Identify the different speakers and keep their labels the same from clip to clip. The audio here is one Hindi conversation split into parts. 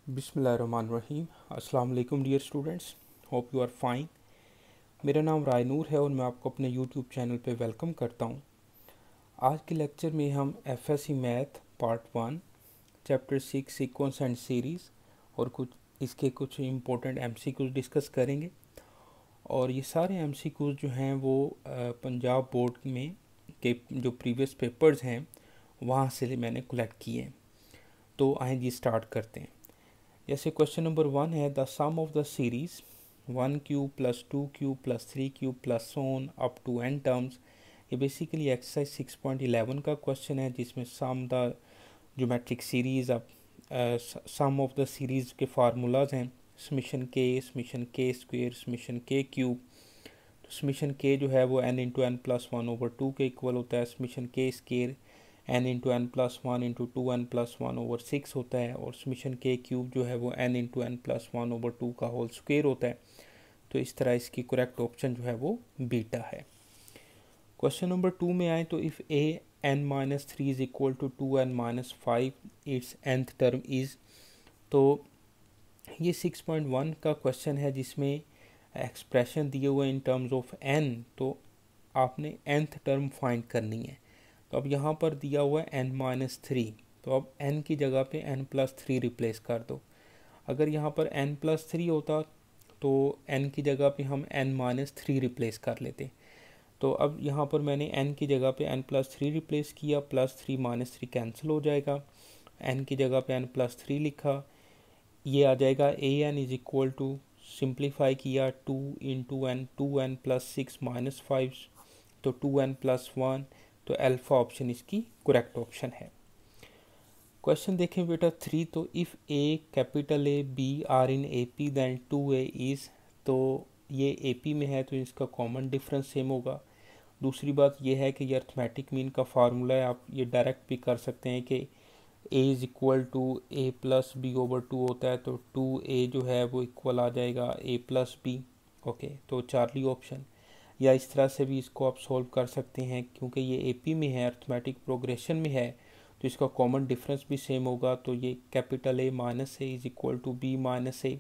Speaker 1: बिस्मिल्लाहिर्रहमानिर्रहीम। अस्सलाम वालेकुम dear students, hope you are fine. मेरा नाम रायनूर है और मैं आपको अपने यूट्यूब चैनल पे वेलकम करता हूँ। आज के लेक्चर में हम FSc math part 1 chapter 6 sequence and series और कुछ इम्पोर्टेंट एमसीक्यूज डिस्कस करेंगे। और ये सारे एमसीक्यूज जो हैं वो पंजाब बोर्ड में के जो प्रीवियस पेपर्स हैं वहाँ से मैंने कलेक्ट किए हैं। तो आइए जी स्टार्ट करते हैं। जैसे क्वेश्चन नंबर 1 है, the sum of the series 1 cube plus 2 cube plus 3 cube plus so on up to n terms. ये बेसिकली एक्सरसाइज 6.11 का क्वेश्चन है जिसमें सम द ज्योमेट्रिक सीरीज अब सम ऑफ द सीरीज के फार्मूलाज हैं समीशन के स्क्वेयर समीशन के क्यूब। तो समीशन के जो है वो n इंटू एन प्लस 1/2 के इक्वल होता है। समीशन के square n into n plus 1 into 2n plus 1/6 होता है। और समीशन के क्यूब जो है वो n इंटू एन प्लस 1/2 का होल स्क्वेयर होता है। तो इस तरह इसकी करेक्ट ऑप्शन जो है वो बीटा है। क्वेश्चन नंबर 2 में आए तो if a n-3 is equal to 2n-5 it's nth term is. तो ये 6.1 का क्वेश्चन है जिसमें एक्सप्रेशन दिए हुए इन टर्म्स ऑफ n। तो आपने nth टर्म फाइंड करनी है। तो अब यहाँ पर दिया हुआ है n-3, तो अब n की जगह पे n+3 रिप्लेस कर दो। अगर यहाँ पर n+3 होता तो n की जगह पे हम n-3 रिप्लेस कर लेते। तो अब यहाँ पर मैंने n की जगह पे n+3 रिप्लेस किया, +3 -3 कैंसिल हो जाएगा। n की जगह पे n+3 लिखा, ये आ जाएगा an is equal to, simplify किया 2 इंटू एन 2n + 6 - 5, तो 2n + 1, तो अल्फ़ा ऑप्शन इसकी करेक्ट ऑप्शन है। क्वेश्चन देखें बेटा 3, तो if A capital A B are in A P then 2a is. तो ये ए पी में है तो इसका कॉमन डिफरेंस सेम होगा। दूसरी बात ये है कि ये अर्थमेटिक मीन का फार्मूला है, आप ये डायरेक्ट भी कर सकते हैं कि a is equal to a plus B over 2 होता है, तो 2a जो है वो इक्वल आ जाएगा a प्लस बी। ओके, तो चार्ली ऑप्शन। या इस तरह से भी इसको आप सॉल्व कर सकते हैं, क्योंकि ये एपी में है, अर्थमेटिक प्रोग्रेशन में है, तो इसका कॉमन डिफरेंस भी सेम होगा। तो ये capital A minus A is equal to B minus A,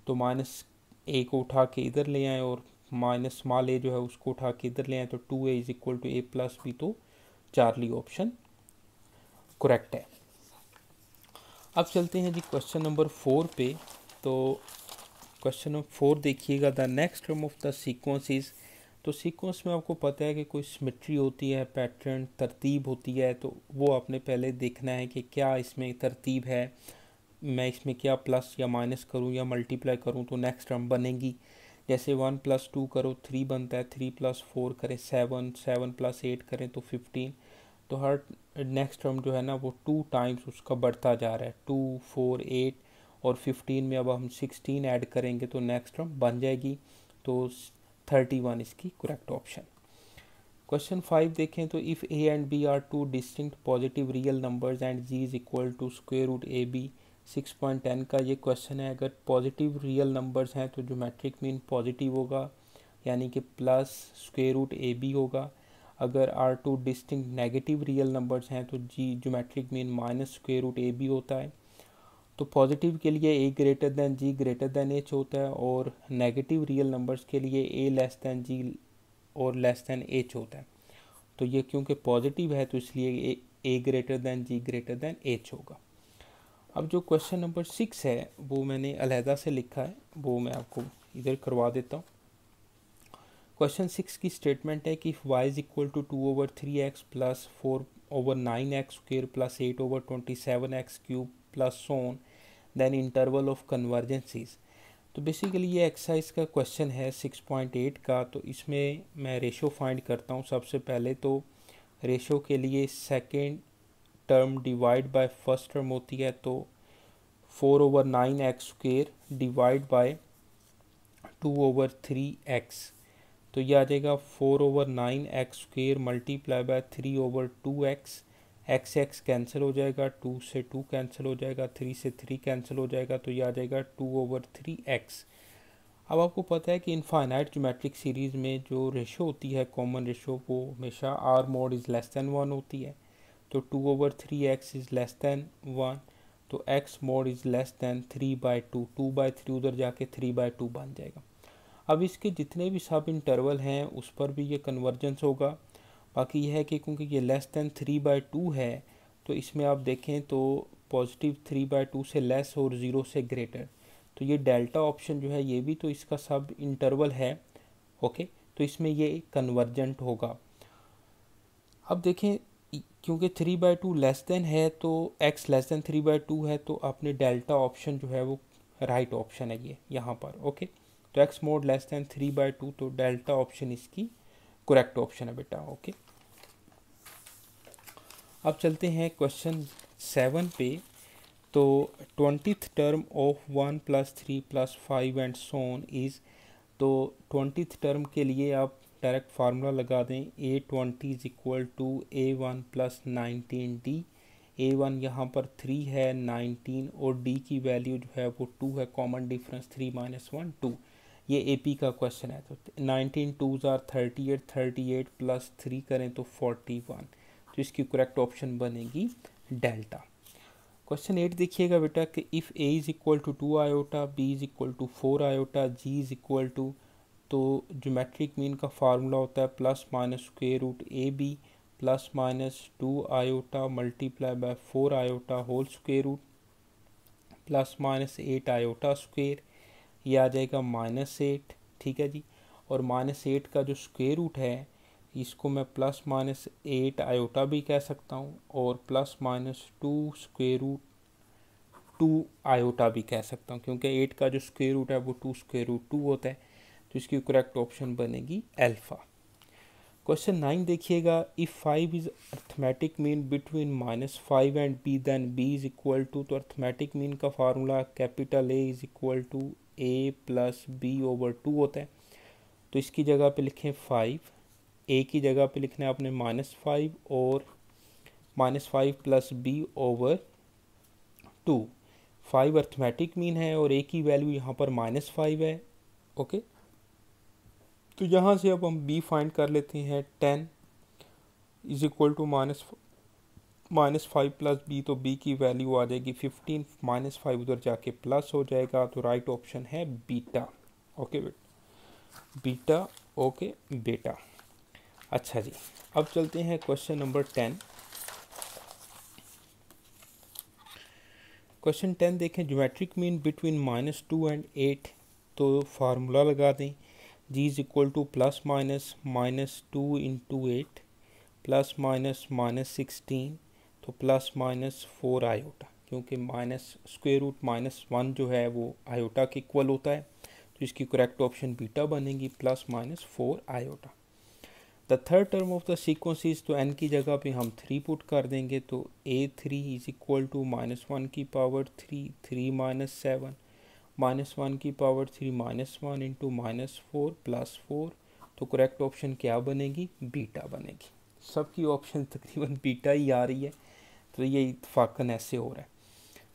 Speaker 1: तो माइनस ए को उठा के इधर ले आए और माइनस स्मॉल ए जो है उसको उठा के इधर ले आए, तो 2a is equal to a plus B. तो चार्ली ऑप्शन करेक्ट है। अब चलते हैं जी क्वेश्चन नंबर 4 पे। तो क्वेश्चन नंबर 4 देखिएगा, the next term of the sequence is. तो सीक्वेंस में आपको पता है कि कोई सिमेट्री होती है, पैटर्न तरतीब होती है, तो वो आपने पहले देखना है कि क्या इसमें तरतीब है, मैं इसमें क्या प्लस या माइनस करूँ या मल्टीप्लाई करूँ तो नेक्स्ट टर्म बनेगी। जैसे 1 + 2 करो 3 बनता है, 3 + 4 करें 7, 7 + 8 करें तो 15। तो हर नेक्स्ट टर्म जो है ना वो 2 टाइम्स उसका बढ़ता जा रहा है, 2, 4, 8 और 15 में अब हम 16 ऐड करेंगे तो नेक्स्ट टर्म बन जाएगी। तो 31 इसकी करेक्ट ऑप्शन। क्वेश्चन 5 देखें, तो if a and b are two distinct positive real numbers and g is equal to square root A B. 6.10 का ये क्वेश्चन है। अगर पॉजिटिव रियल नंबर्स हैं तो ज्योमेट्रिक मीन पॉजिटिव होगा, यानी कि plus square root A B होगा। अगर are two distinct negative real numbers हैं तो G geometric mean minus square root A B होता है। तो पॉजिटिव के लिए a greater than G greater than H होता है, और नेगेटिव रियल नंबर्स के लिए a लेस दैन जी और लेस दैन एच होता है। तो ये क्योंकि पॉजिटिव है तो इसलिए a greater than G greater than H होगा। अब जो क्वेश्चन नंबर 6 है वो मैंने अलहदा से लिखा है, वो मैं आपको इधर करवा देता हूँ। क्वेश्चन 6 की स्टेटमेंट है कि if y is equal to 2/3x plus 4/9x square plus 8/27x cube plus so on then interval of convergences. तो बेसिकली ये एक्सरसाइज का क्वेश्चन है 6.8 का। तो इसमें मैं रेशो फाइंड करता हूँ। सबसे पहले तो रेशो के लिए second term divide by first term होती है, तो 4/9x square divide by 2/3x, तो ये आ जाएगा 4/9x square multiply by 3/2x। X x cancel हो जाएगा, 2 से 2 कैंसिल हो जाएगा, 3 से 3 कैंसिल हो जाएगा, तो ये आ जाएगा 2/3x। अब आपको पता है कि इनफाइनाइट ज्योमेट्रिक सीरीज़ में जो रेशो होती है कॉमन रेशो वो हमेशा r mod is less than 1 होती है। तो 2/3x इज़ लेस दैन 1, तो x mode is less than 3/2, 2/3 उधर जाके 3/2 बन जाएगा। अब इसके जितने भी सब इंटरवल हैं उस पर भी ये कन्वर्जेंस होगा। बाकी यह है कि क्योंकि ये लेस दैन 3/2 है तो इसमें आप देखें तो पॉजिटिव 3/2 से लेस और 0 से ग्रेटर, तो ये डेल्टा ऑप्शन जो है ये भी तो इसका सब इंटरवल है। ओके, तो इसमें ये कन्वर्जेंट होगा। अब देखें क्योंकि 3/2 लेस देन है तो x लेस देन 3/2 है, तो आपने डेल्टा ऑप्शन जो है वो राइट ऑप्शन है ये यहाँ पर। ओके, तो x मोड लेस देन 3/2, तो डेल्टा ऑप्शन इसकी करेक्ट ऑप्शन है बेटा। ओके, अब चलते हैं क्वेश्चन 7 पे। तो 20th term of 1 + 3 + 5 and so on is, तो 20th टर्म के लिए आप डायरेक्ट फार्मूला लगा दें। A20 is equal to A1 + 19D। A1 यहाँ पर 3 है, 19 और D की वैल्यू जो है वो 2 है, कॉमन डिफरेंस 3 - 1 2। ये AP का क्वेश्चन है। तो 19 2s are 38, 38 + 3 करें तो 41, तो इसकी करेक्ट ऑप्शन बनेगी डेल्टा। क्वेश्चन 8 देखिएगा बेटा कि if A is equal to 2 iota, B is equal to 4 iota, G is equal to, तो ज्योमेट्रिक मीन का फार्मूला होता है +- √AB +- 2 iota multiply by 4 iota whole square root +- 8 iota square, ये आ जाएगा -8। ठीक है जी, और -8 का जो स्क्वेयर रूट है इसको मैं +- 8 आयोटा भी कह सकता हूँ और +- 2 स्क्वेयर रूट 2 आयोटा भी कह सकता हूँ, क्योंकि 8 का जो स्क्वेयर रूट है वो 2 स्क्वेयर रूट 2 होता है। तो इसकी करेक्ट ऑप्शन बनेगी अल्फ़ा। क्वेश्चन 9 देखिएगा, if 5 is arithmetic mean between -5 and B then B is equal to, तो अर्थमेटिक मीन का formula capital A is equal to A + B/2 होता है। तो इसकी जगह पे लिखें 5, A की जगह पे लिखना है आपने -5 और -5 + B/2। 5 अर्थमेटिक मीन है और A की वैल्यू यहाँ पर -5 है। ओके, तो यहाँ से अब हम B फाइंड कर लेते हैं। 10 इज इक्वल टू -5 + B, तो B की वैल्यू आ जाएगी 15, -5 उधर जाके प्लस हो जाएगा, तो राइट ऑप्शन है बीटा। Okay beta. ओके बेटा। अच्छा जी, अब चलते हैं क्वेश्चन नंबर 10। क्वेश्चन 10 देखें, ज्योमेट्रिक मीन बिटवीन -2 एंड 8, तो फार्मूला लगा दें। G इज इक्वल टू +- -2 × 8 +- -16, तो +- 4 आयोटा, क्योंकि स्क्वेयर रूट -1 जो है वो आयोटा के इक्वल होता है, तो इसकी करेक्ट ऑप्शन बीटा बनेगी +- 4 iota. The third term of the sequence is, तो n की जगह पे हम 3 पुट कर देंगे, तो A3 इज इक्वल टू -1 की पावर 3, 3 - 7, -1 की पावर 3 -1 इंटू -4 +4, तो करेक्ट ऑप्शन क्या बनेगी? बीटा बनेगी। सबकी ऑप्शन तकरीबन बीटा ही आ रही है, तो ये इत्फाकन ऐसे हो रहा है।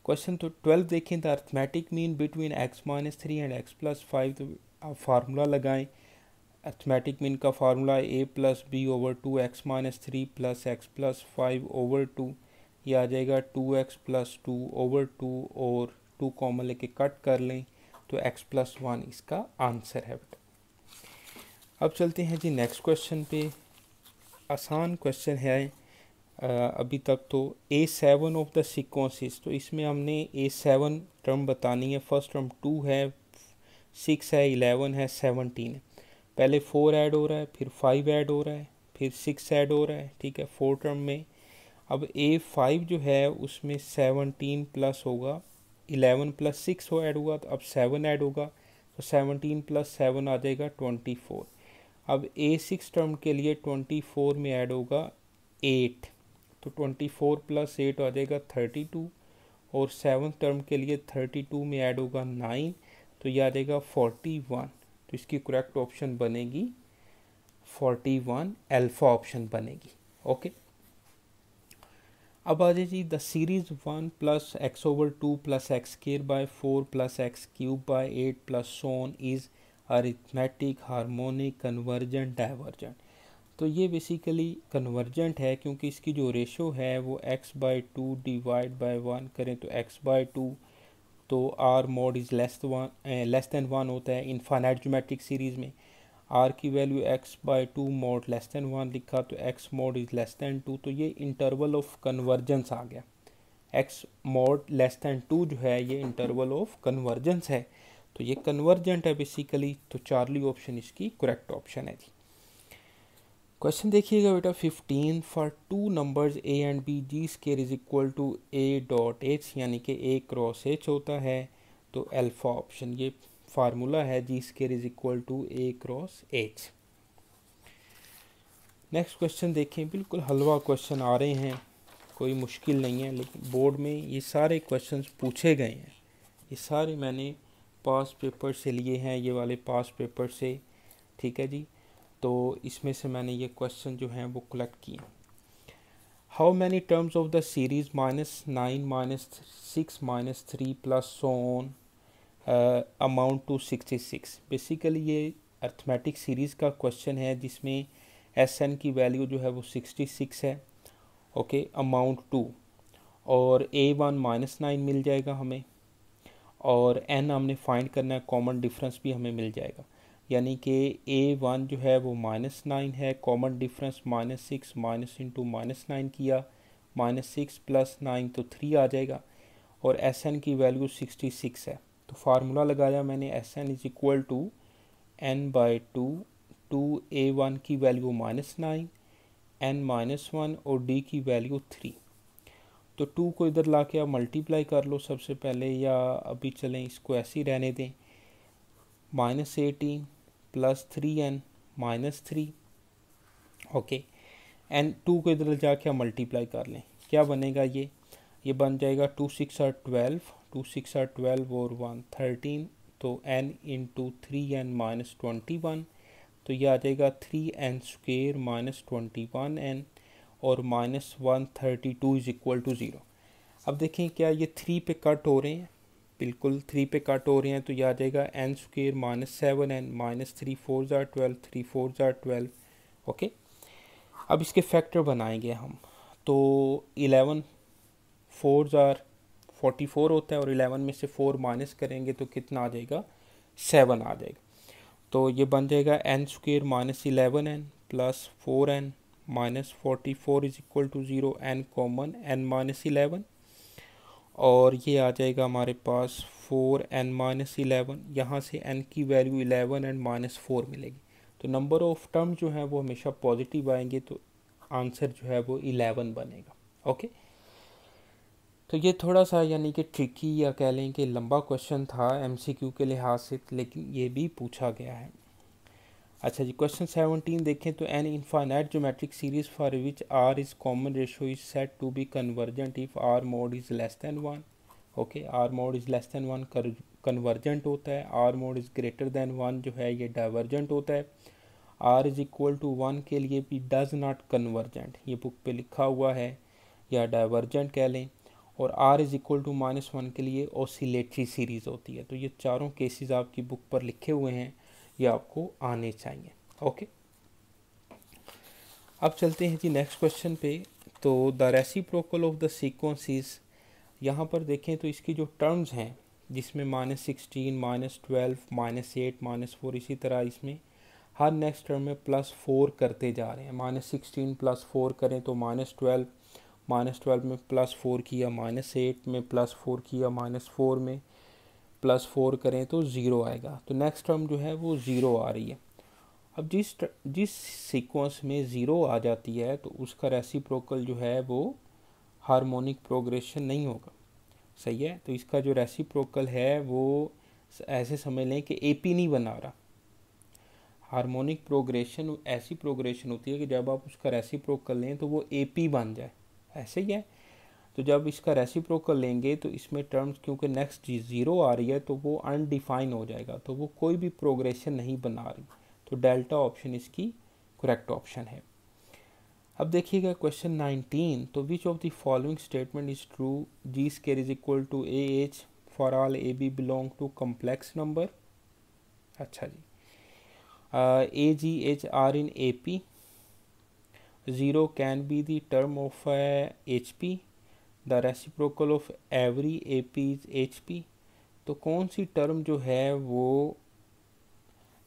Speaker 1: क्वेश्चन तो 12 देखें, the arithmetic mean between x - 3 and x + 5, तो आप फार्मूला लगाएं। अर्थमेटिक मीन का formula A + B/2 x - 3 + x + 5/2, ये आ जाएगा 2x + 2/2 और 2 कॉमन लेके कट कर लें, तो x + 1 इसका आंसर है बेटा। अब चलते हैं जी नेक्स्ट क्वेश्चन पे। आसान क्वेश्चन है अभी तक तो। A7 ऑफ द सीक्वेंसेस, तो इसमें हमने A7 टर्म बतानी है। फर्स्ट टर्म 2 है, 6 है, 11 है, 17 है। पहले 4 ऐड हो रहा है, फिर 5 ऐड हो रहा है, फिर 6 ऐड हो रहा है। ठीक है, 4 टर्म में। अब A5 जो है उसमें 17 प्लस होगा, 11 + 6 हो ऐड हुआ, तो अब 7 ऐड होगा, तो 17 + 7 आ जाएगा 24। अब A6 टर्म के लिए 24 में ऐड होगा 8, तो 24 + 8 आ जाएगा 32, और 7th टर्म के लिए 32 में ऐड होगा 9, तो यह आ जाएगा 41, तो इसकी करेक्ट ऑप्शन बनेगी 41, अल्फ़ा ऑप्शन बनेगी। ओके, अब आ जाए जी, the series 1 + x/2 + x² 4 + x³ 8 + so on is arithmetic, harmonic, convergent, divergent. तो ये बेसिकली कन्वर्जेंट है, क्योंकि इसकी जो रेशो है वो x/2 डिवाइड बाय 1 करें तो x/2, तो r mod is less than 1 होता है इनफाइनाइट ज्योमेट्रिक सीरीज़ में। r की value x/2 mod less than 1 लिखा तो x mod is less than 2, तो ये इंटरवल ऑफ कन्वर्जेंस आ गया। x मॉड लेस दैन 2 जो है ये इंटरवल ऑफ कन्वर्जेंस है, तो ये कन्वर्जेंट है बेसिकली। तो चार्ली ऑप्शन इसकी करेक्ट ऑप्शन है जी। क्वेश्चन देखिएगा बेटा 15, for two numbers a and b G square is equal to a.h, यानी कि a क्रॉस h होता है, तो अल्फा ऑप्शन ये फार्मूला है, G square is equal to a cross h। Next question देखें, बिल्कुल हलवा क्वेश्चन आ रहे हैं, कोई मुश्किल नहीं है, लेकिन बोर्ड में ये सारे क्वेश्चंस पूछे गए हैं, ये सारे मैंने पास पेपर से लिए हैं, ये वाले पास पेपर से, ठीक है जी। तो इसमें से मैंने ये क्वेश्चन जो हैं वो कलेक्ट किए। How many terms of the series -9 -6 -3 plus so on amount to 66। Basically ये अर्थमेटिक सीरीज़ का क्वेश्चन है जिसमें एन की वैल्यू जो है वो 66 है, ओके, अमाउंट टू, और A1 -9 मिल जाएगा हमें, और n हमने फाइंड करना है, कॉमन डिफरेंस भी हमें मिल जाएगा, यानी कि A1 जो है वो -9 है, कॉमन डिफरेंस -6 माइनस इंटू -9 किया, -6 + 9 तो 3 आ जाएगा, और Sn की वैल्यू 66 है। तो फार्मूला लगाया मैंने, Sn is equal to n/2, 2 A1 की वैल्यू -9, n-1 और d की वैल्यू 3। तो 2 को इधर ला के आप मल्टीप्लाई कर लो सबसे पहले, या अभी चलें इसको ऐसे ही रहने दें, -18 + 3n -3, ओके, एन 2 को इधर जाके आप मल्टीप्लाई कर लें, क्या बनेगा, ये बन जाएगा 2 6 are 12, 2 6 are 12 और 1 13, तो n इंटू 3n -21, तो ये आ जाएगा 3n² -21n और -132 इज इक्वल टू 0। अब देखें क्या ये 3 पे कट हो रहे हैं, बिल्कुल 3 पे कट हो रहे हैं, तो ये आ जाएगा n² -7n -3 4 are 12, 3 4 are 12, okay. अब इसके फैक्टर बनाएंगे हम, तो 11 4 are 44 होता है, और 11 में से 4 माइनस करेंगे तो कितना आ जाएगा, 7 आ जाएगा। तो ये बन जाएगा n² -11n + 4n -44 is equal to 0, n common n -11, और ये आ जाएगा हमारे पास 4n -11, यहाँ से n की वैल्यू 11 एंड -4 मिलेगी। तो नंबर ऑफ टर्म जो है वो हमेशा पॉजिटिव आएंगे, तो आंसर जो है वो 11 बनेगा, ओके। तो ये थोड़ा सा यानी कि ट्रिकी या कह लें कि लंबा क्वेश्चन था एमसीक्यू के लिहाज से, लेकिन ये भी पूछा गया है। अच्छा जी, क्वेश्चन 17 देखें तो an infinite geometric series for which r is common ratio is set to be convergent if r mod is less than 1, okay, r mod is less than 1 convergent होता है, r mod is greater than 1 जो है ये डाइवर्जेंट होता है, आर इज इक्वल टू 1 के लिए भी डज नॉट कन्वर्जेंट, ये बुक पे लिखा हुआ है, या डाइवर्जेंट कह लें, और r इज इक्वल टू -1 के लिए ऑसिलेटरी सीरीज़ होती है। तो ये चारों केसेस आपकी बुक पर लिखे हुए हैं, ये आपको आने चाहिए, ओके। अब चलते हैं जी नेक्स्ट क्वेश्चन पे। तो the reciprocal of the sequences, यहाँ पर देखें तो इसकी जो टर्म्स हैं जिसमें -16 -12 -8 -4, इसी तरह इसमें हर नेक्स्ट टर्म में +4 करते जा रहे हैं। -16 +4 करें तो -12, -12 में +4 किया, -8 में +4 किया, -4 में +4 करें तो 0 आएगा। तो नेक्स्ट टर्म जो है वो 0 आ रही है। अब जिस सीक्वेंस में 0 आ जाती है तो उसका रेसिप्रोकल जो है वो हार्मोनिक प्रोग्रेशन नहीं होगा, सही है। तो इसका जो रेसिप्रोकल है वो ऐसे समझ लें कि AP नहीं बना रहा। हार्मोनिक प्रोग्रेशन ऐसी प्रोग्रेशन होती है कि जब आप उसका रेसिप्रोकल लें तो वो AP बन जाए, ऐसे ही है। तो जब इसका रेसिप्रोकल लेंगे तो इसमें टर्म्स क्योंकि नेक्स्ट 0 आ रही है तो वो अनडिफाइन हो जाएगा, तो वो कोई भी प्रोग्रेशन नहीं बना रही। तो डेल्टा ऑप्शन इसकी करेक्ट ऑप्शन है। अब देखिएगा क्वेश्चन 19, तो which of the following statement is true, G square is equal to AH for all AB belong to complex number. अच्छा जी, AGH are in AP, 0 can be the term of HP, the reciprocal of every AP is HP। तो कौन सी टर्म जो है वो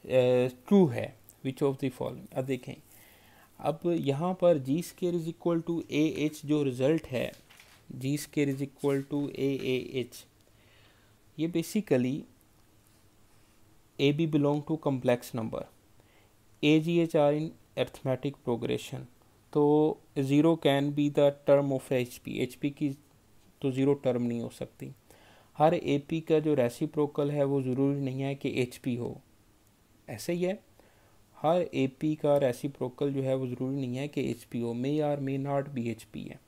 Speaker 1: ट्रू है, विच ऑफ द फॉलोइंग। अब देखें, अब यहाँ पर G square is equal to A H जो रिजल्ट है, G square is equal to A H, ये basically A B belong to complex number, A G H are in arithmetic progression. तो zero can be the term of H P की तो ज़ीरो टर्म नहीं हो सकती। हर ए पी का जो रेसिप्रोकल है वो ज़रूरी नहीं है कि एच पी हो, ऐसे ही है, हर ए पी का रेसिप्रोकल जो है वो ज़रूरी नहीं है कि एच पी हो, may or may not be H P है।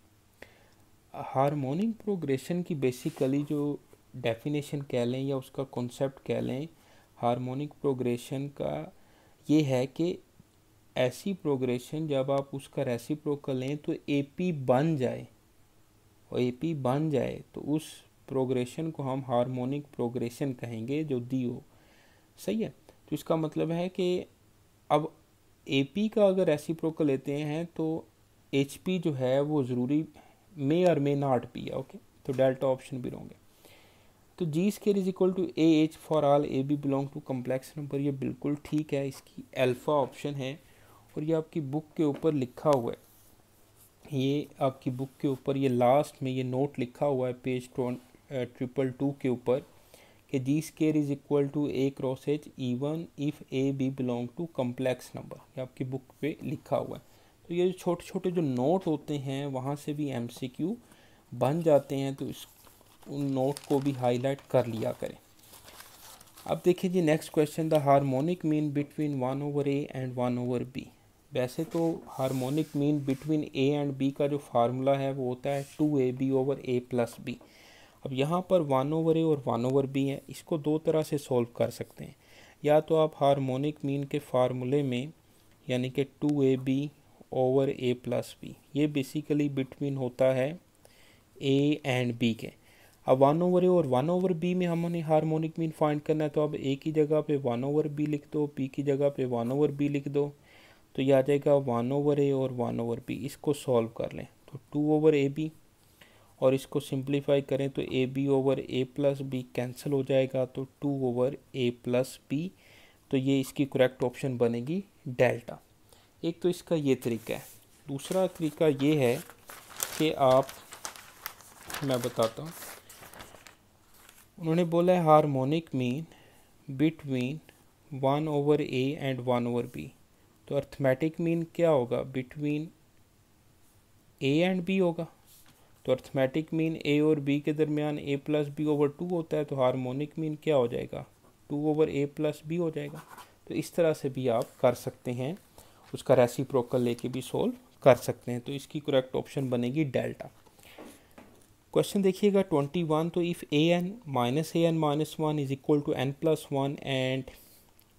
Speaker 1: हार्मोनिक प्रोग्रेशन की बेसिकली जो डेफिनेशन कह लें या उसका कॉन्सेप्ट कह लें हार्मोनिक प्रोग्रेशन का, ये है कि ऐसी प्रोग्रेशन जब आप उसका रेसिप्रोकल लें तो ए पी बन जाए, और ए पी बन जाए तो उस प्रोग्रेशन को हम हार्मोनिक प्रोग्रेशन कहेंगे जो दी हो। सही है, तो इसका मतलब है कि अब ए पी का अगर रेसिप्रोकल लेते हैं तो एच पी जो है वो ज़रूरी मे और मे नॉट बी है। ओके, तो डेल्टा ऑप्शन भी होंगे। तो G square is equal to A H for all A B belong to complex number, ये बिल्कुल ठीक है, इसकी अल्फ़ा ऑप्शन है, और ये आपकी बुक के ऊपर लिखा हुआ है, ये आपकी बुक के ऊपर ये लास्ट में ये नोट लिखा हुआ है पेज 222 के ऊपर कि G square is equal to A cross H even if A B belong to complex number, ये आपकी बुक पे लिखा हुआ है। तो ये छोटे छोटे जो नोट होते हैं वहाँ से भी एमसीक्यू बन जाते हैं, तो इस उन नोट को भी हाईलाइट कर लिया करें। अब देखिए जी next question, the harmonic mean between 1/a and 1/b। वैसे तो harmonic mean between a and b का जो फार्मूला है वो होता है 2ab/a + b। अब यहाँ पर 1/a और 1/b है, इसको दो तरह से सॉल्व कर सकते हैं। या तो आप हार्मोनिक मीन के फार्मूले में यानी कि 2ab/a + b, ये बेसिकली बिटवीन होता है a एंड b के। अब 1/a और 1/b में हमने हार्मोनिक मीन फाइंड करना है, तो अब a की जगह पे 1/b लिख दो, b की जगह पे 1/b लिख दो, तो ये आ जाएगा 1/a और 1/b। इसको सॉल्व कर लें तो 2/ab, और इसको सिंप्लीफाई करें तो ab/a + b कैंसिल हो जाएगा, तो 2/a + b। तो ये इसकी करेक्ट ऑप्शन बनेगी डेल्टा। एक तो इसका ये तरीका है। दूसरा तरीका ये है कि आप, मैं बताता हूँ, उन्होंने बोला है harmonic mean between 1/a and 1/b। तो अर्थमेटिक मीन क्या होगा, बिटवीन a एंड b होगा। तो अर्थमेटिक मीन a और b के दरमियान a + b/2 होता है, तो हार्मोनिक मीन क्या हो जाएगा, 2/a + b हो जाएगा। तो इस तरह से भी आप कर सकते हैं, उसका रेसिप्रोकल लेके भी सोल्व कर सकते हैं। तो इसकी करेक्ट ऑप्शन बनेगी डेल्टा। क्वेश्चन देखिएगा 21, तो if an - an - 1 is equal to n + 1 and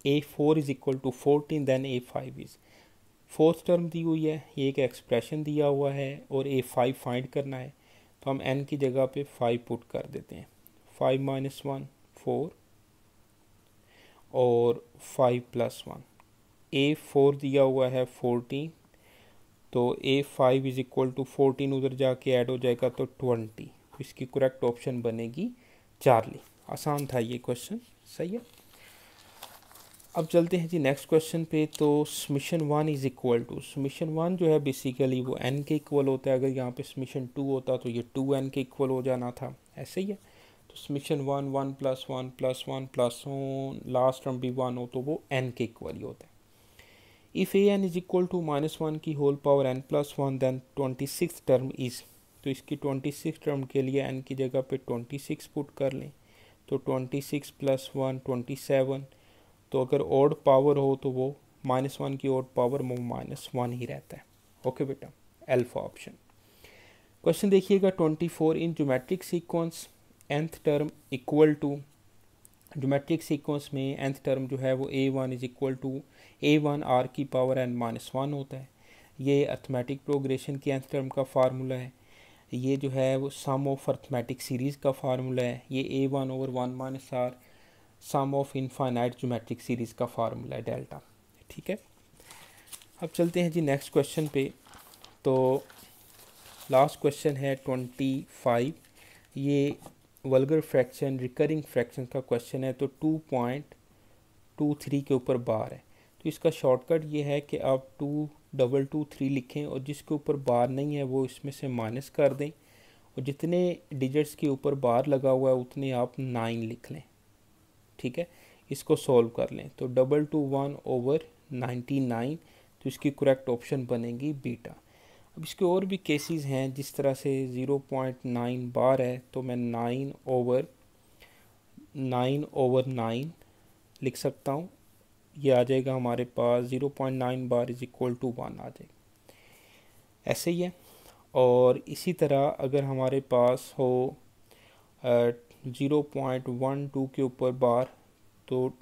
Speaker 1: a4 is equal to 14 then a5 is, fourth term दी हुई है, ये एक एक्सप्रेशन दिया हुआ है और a5 फाइंड करना है, तो हम n की जगह पे 5 पुट कर देते हैं। 5 - 1 4 और 5 + 1, a4 दिया हुआ है 14, तो a5 इज इक्वल टू 14 उधर जाके ऐड हो जाएगा तो 20। तो इसकी करेक्ट ऑप्शन बनेगी चार्ली। आसान था ये क्वेश्चन, सही है। अब चलते हैं जी नेक्स्ट क्वेश्चन पे। तो summation 1 is equal to, summation 1 जो है बेसिकली वो n के इक्वल होता है। अगर यहाँ पे समीशन 2 होता तो ये 2n के इक्वल हो जाना था, ऐसे ही है। तो समीशन 1 1 + 1 + 1 + लास्ट टर्म भी 1 हो तो वो n के इक्वल ही होता है। If an is equal to -1 की whole power n + 1 then 26 term is, तो इसकी 26 टर्म के लिए n की जगह पे 26 पुट कर लें, तो 26 + 1 27। तो अगर ऑड पावर हो तो वो -1 की ऑड पावर वो -1 ही रहता है। ओके बेटा, अल्फा ऑप्शन। क्वेश्चन देखिएगा 24, in geometric sequence nth term equal to, geometric sequence में nth टर्म जो है वो a1 is equal to a1 r की पावर n - 1 होता है। ये अर्थमेटिक प्रोग्रेशन की nth टर्म का फार्मूला है। ये जो है वो सम ऑफ अर्थमेटिक सीरीज़ का फार्मूला है। ये a1/1 - r sum of infinite geometric series का फार्मूला है डेल्टा, ठीक है। अब चलते हैं जी नेक्स्ट क्वेश्चन पे। तो लास्ट क्वेश्चन है 25। ये वल्गर फ्रैक्शन रिकरिंग फ्रैक्शन का क्वेश्चन है। तो 2.23 के ऊपर बार है, तो इसका शॉर्टकट ये है कि आप 2223 लिखें और जिसके ऊपर बार नहीं है वो इसमें से माइनस कर दें, और जितने डिजिट्स के ऊपर बार लगा हुआ है उतने आप 9 लिख लें। ठीक है, इसको सॉल्व कर लें। तो 221/99, तो इसकी करेक्ट ऑप्शन बनेगी बीटा। अब इसके और भी केसेस हैं, जिस तरह से 0.9 बार है तो मैं 9/9 लिख सकता हूँ। ये आ जाएगा हमारे पास 0.9 बार इज इक्वल टू 1 आ जाएगा, ऐसे ही है। और इसी तरह अगर हमारे पास हो 0.12 के ऊपर बार, तो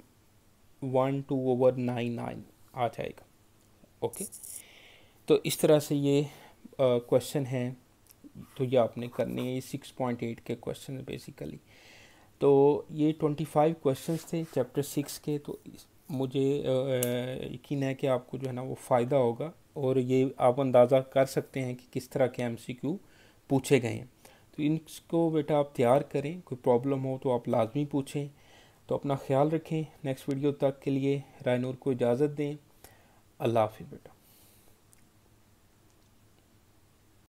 Speaker 1: 12/99 आ जाएगा। ओके, तो इस तरह से ये क्वेश्चन है, तो ये आपने करनी है। ये 6.8 के क्वेश्चन है बेसिकली। तो ये 25 क्वेश्चंस थे चैप्टर 6 के। तो मुझे यकीन है कि आपको जो है ना वो फ़ायदा होगा, और ये आप अंदाज़ा कर सकते हैं कि किस तरह के MCQ पूछे गए हैं। तो इनको बेटा आप तैयार करें, कोई प्रॉब्लम हो तो आप लाजमी पूछें। तो अपना ख्याल रखें। नेक्स्ट वीडियो तक के लिए रायनूर को इजाज़त दें। अल्लाह हाफ़िज़ बेटा।